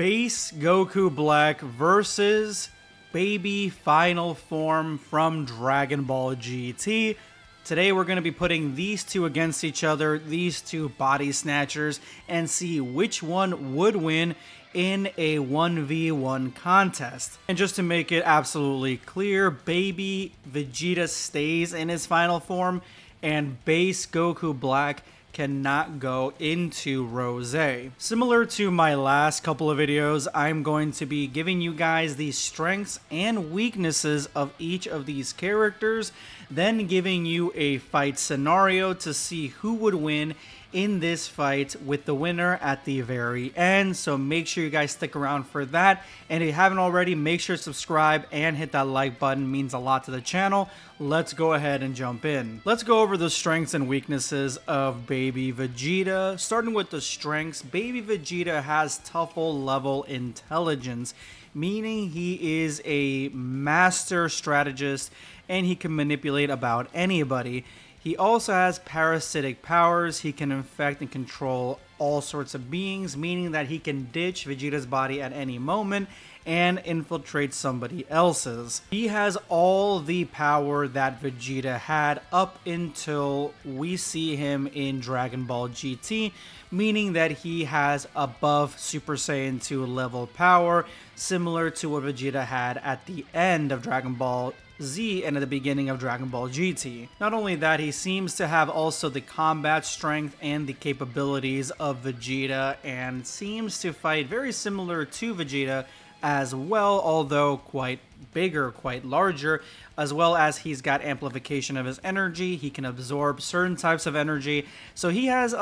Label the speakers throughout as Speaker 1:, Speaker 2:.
Speaker 1: Base Goku Black versus Baby Final Form from Dragon Ball GT. Today we're going to be putting these two against each other, these two body snatchers, and see which one would win in a 1v1 contest. And just to make it absolutely clear, Baby Vegeta stays in his final form, and Base Goku Black cannot go into Rose. Similar to my last couple of videos, I'm going to be giving you guys the strengths and weaknesses of each of these characters, then giving you a fight scenario to see who would win in this fight, with the winner at the very end. So make sure you guys stick around for that, and if you haven't already, make sure to subscribe and hit that like button. It means a lot to the channel. Let's go ahead and jump in. Let's go over the strengths and weaknesses of Baby Vegeta. Starting with the strengths, Baby Vegeta has TOEFL level intelligence, meaning he is a master strategist and he can manipulate about anybody. He also has parasitic powers. He can infect and control all sorts of beings, meaning that he can ditch Vegeta's body at any moment and infiltrate somebody else's. He has all the power that Vegeta had up until we see him in Dragon Ball GT, meaning that he has above Super Saiyan 2 level power, similar to what Vegeta had at the end of Dragon Ball Z and at the beginning of Dragon Ball GT. Not only that, he seems to have also the combat strength and the capabilities of Vegeta, and seems to fight very similar to Vegeta as well, although quite bigger, quite larger, as well as he's got amplification of his energy. He can absorb certain types of energy, so he has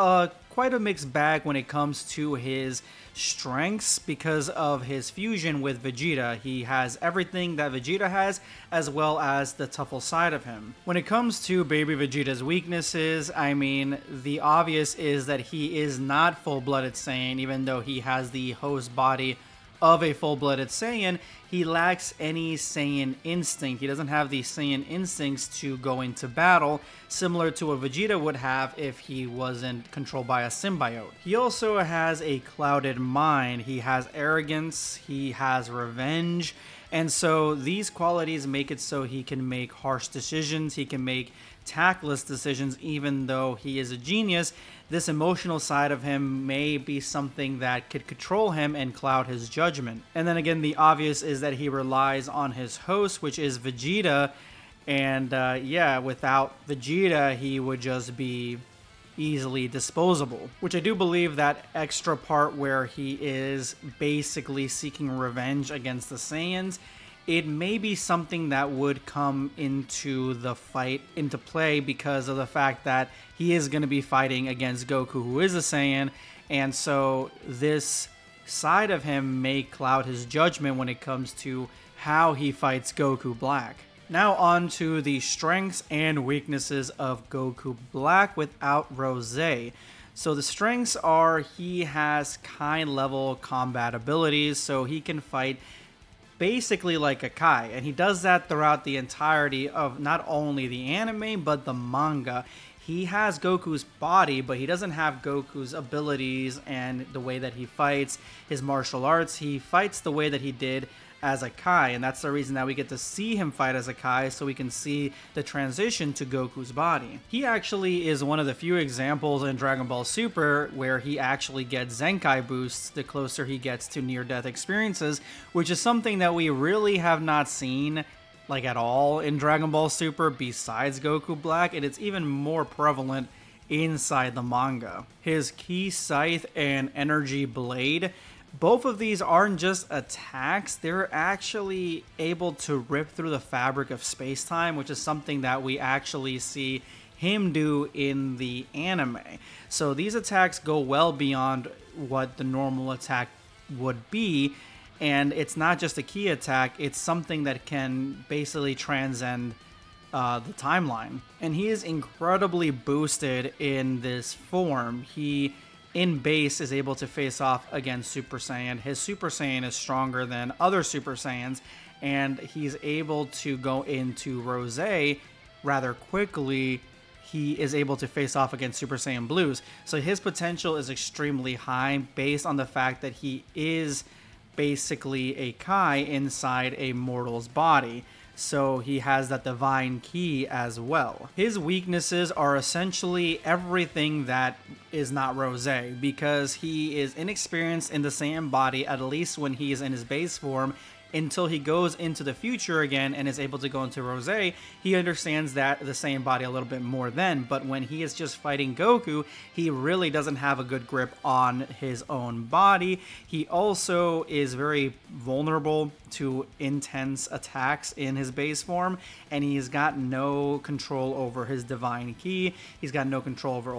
Speaker 1: quite a mixed bag when it comes to his strengths because of his fusion with Vegeta. He has everything that Vegeta has, as well as the TOEFL side of him. When it comes to Baby Vegeta's weaknesses, I mean, the obvious is that he is not full-blooded Saiyan, even though he has the host body of a full-blooded Saiyan. He lacks any Saiyan instinct. He doesn't have the Saiyan instincts to go into battle, similar to what Vegeta would have if he wasn't controlled by a symbiote. He also has a clouded mind. He has arrogance, he has revenge, and so these qualities make it so he can make harsh decisions, he can make tactless decisions. Even though he is a genius, this emotional side of him may be something that could control him and cloud his judgment. And then again, the obvious is that he relies on his host, which is Vegeta, and yeah, without Vegeta, he would just be easily disposable. Which I do believe that extra part where he is basically seeking revenge against the Saiyans, it may be something that would come into the fight into play because of the fact that he is going to be fighting against Goku, who is a Saiyan, and so this side of him may cloud his judgment when it comes to how he fights Goku Black. Now on to the strengths and weaknesses of Goku Black without Rose. So the strengths are he has kind level combat abilities, so he can fight basically like a Kai, and he does that throughout the entirety of not only the anime but the manga. He has Goku's body, but he doesn't have Goku's abilities and the way that he fights, his martial arts. He fights the way that he did as a Kai, and that's the reason that we get to see him fight as a Kai, so we can see the transition to Goku's body. He actually is one of the few examples in Dragon Ball Super where he actually gets Zenkai boosts the closer he gets to near-death experiences, which is something that we really have not seen like at all in Dragon Ball Super besides Goku Black, and it's even more prevalent inside the manga. His Ki Scythe and Energy Blade, both of these aren't just attacks, they're actually able to rip through the fabric of space-time, which is something that we actually see him do in the anime. So these attacks go well beyond what the normal attack would be, and it's not just a key attack, it's something that can basically transcend the timeline. And he is incredibly boosted in this form. He in base is able to face off against Super Saiyan. His Super Saiyan is stronger than other Super Saiyans, and he's able to go into Rose rather quickly. He is able to face off against Super Saiyan Blues. So his potential is extremely high based on the fact that he is basically a Kai inside a mortal's body. So he has that divine key as well. His weaknesses are essentially everything that is not Rosé, because he is inexperienced in the same body, at least when he is in his base form, until he goes into the future again and is able to go into Rosé. He understands that the same body a little bit more then, but when he is just fighting Goku, he really doesn't have a good grip on his own body. He also is very vulnerable to intense attacks in his base form, and he's got no control over his divine key. He's got no control over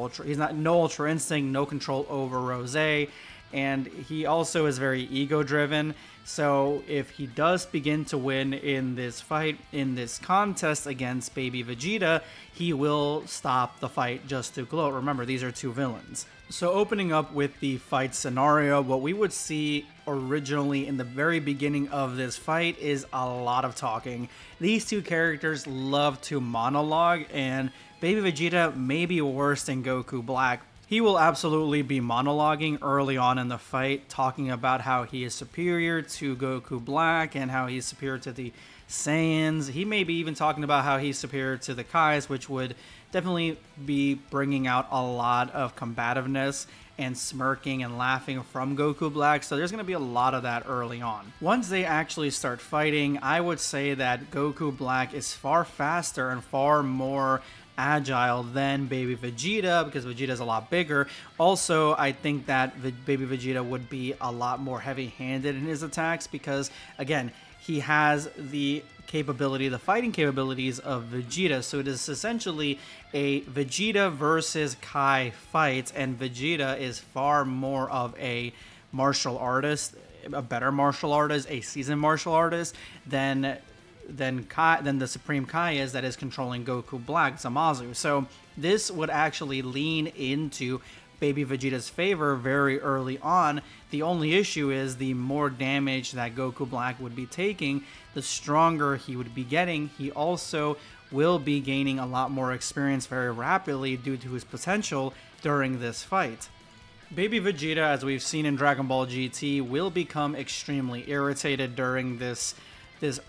Speaker 1: no Ultra Instinct, no control over Rosé, and he also is very ego driven. So if he does begin to win in this fight, in this contest against Baby Vegeta, he will stop the fight just to gloat. Remember, these are two villains. So opening up with the fight scenario, what we would see originally in the very beginning of this fight is a lot of talking. These two characters love to monologue, and Baby Vegeta may be worse than Goku Black. He will absolutely be monologuing early on in the fight, talking about how he is superior to Goku Black and how he's superior to the Saiyans. He may be even talking about how he's superior to the Kais, which would definitely be bringing out a lot of combativeness and smirking and laughing from Goku Black. So there's going to be a lot of that early on. Once they actually start fighting, I would say that Goku Black is far faster and far more agile than Baby Vegeta, because Vegeta is a lot bigger. Also, I think that Baby Vegeta would be a lot more heavy-handed in his attacks, because again, he has the capability, the fighting capabilities of Vegeta. So it is essentially a Vegeta versus Kai fight, and Vegeta is far more of a martial artist, a better martial artist, a seasoned martial artist than the Supreme Kai that is controlling Goku Black, Zamasu. So this would actually lean into Baby Vegeta's favor very early on. The only issue is the more damage that Goku Black would be taking, the stronger he would be getting. He also will be gaining a lot more experience very rapidly due to his potential during this fight. Baby Vegeta, as we've seen in Dragon Ball GT, will become extremely irritated during this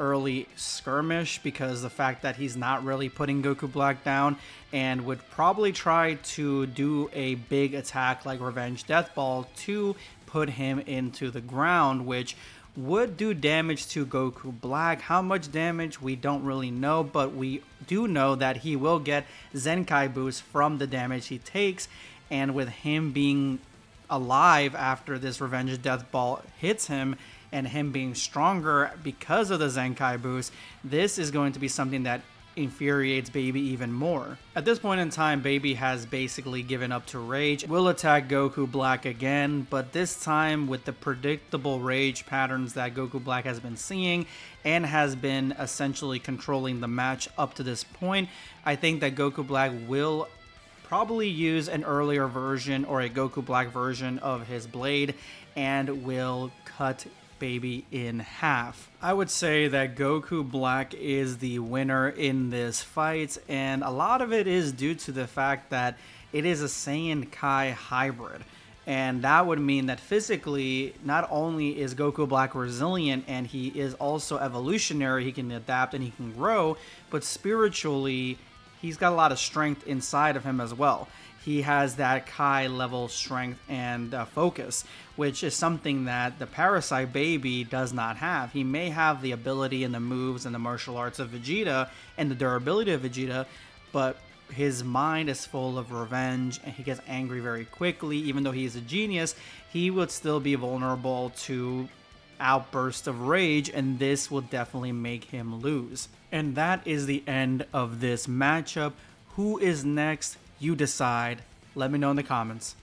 Speaker 1: early skirmish, because the fact that he's not really putting Goku Black down, and would probably try to do a big attack like Revenge Death Ball to put him into the ground, which would do damage to Goku Black. How much damage, we don't really know, but we do know that he will get Zenkai boost from the damage he takes, and with him being alive after this Revenge Death Ball hits him, and him being stronger because of the Zenkai boost, this is going to be something that infuriates Baby even more. At this point in time, Baby has basically given up to rage. Will attack Goku Black again, but this time with the predictable rage patterns that Goku Black has been seeing and has been essentially controlling the match up to this point. I think that Goku Black will probably use an earlier version or a Goku Black version of his blade and will cut Baby in half. I would say that Goku Black is the winner in this fight, and a lot of it is due to the fact that it is a Saiyan Kai hybrid. And that would mean that physically, not only is Goku Black resilient and he is also evolutionary, he can adapt and he can grow, but spiritually, he's got a lot of strength inside of him as well. He has that Kai level strength and focus, which is something that the Parasite Baby does not have. He may have the ability and the moves and the martial arts of Vegeta and the durability of Vegeta, but his mind is full of revenge and he gets angry very quickly. Even though he is a genius, he would still be vulnerable to outbursts of rage, and this will definitely make him lose. And that is the end of this matchup. Who is next? You decide. Let me know in the comments.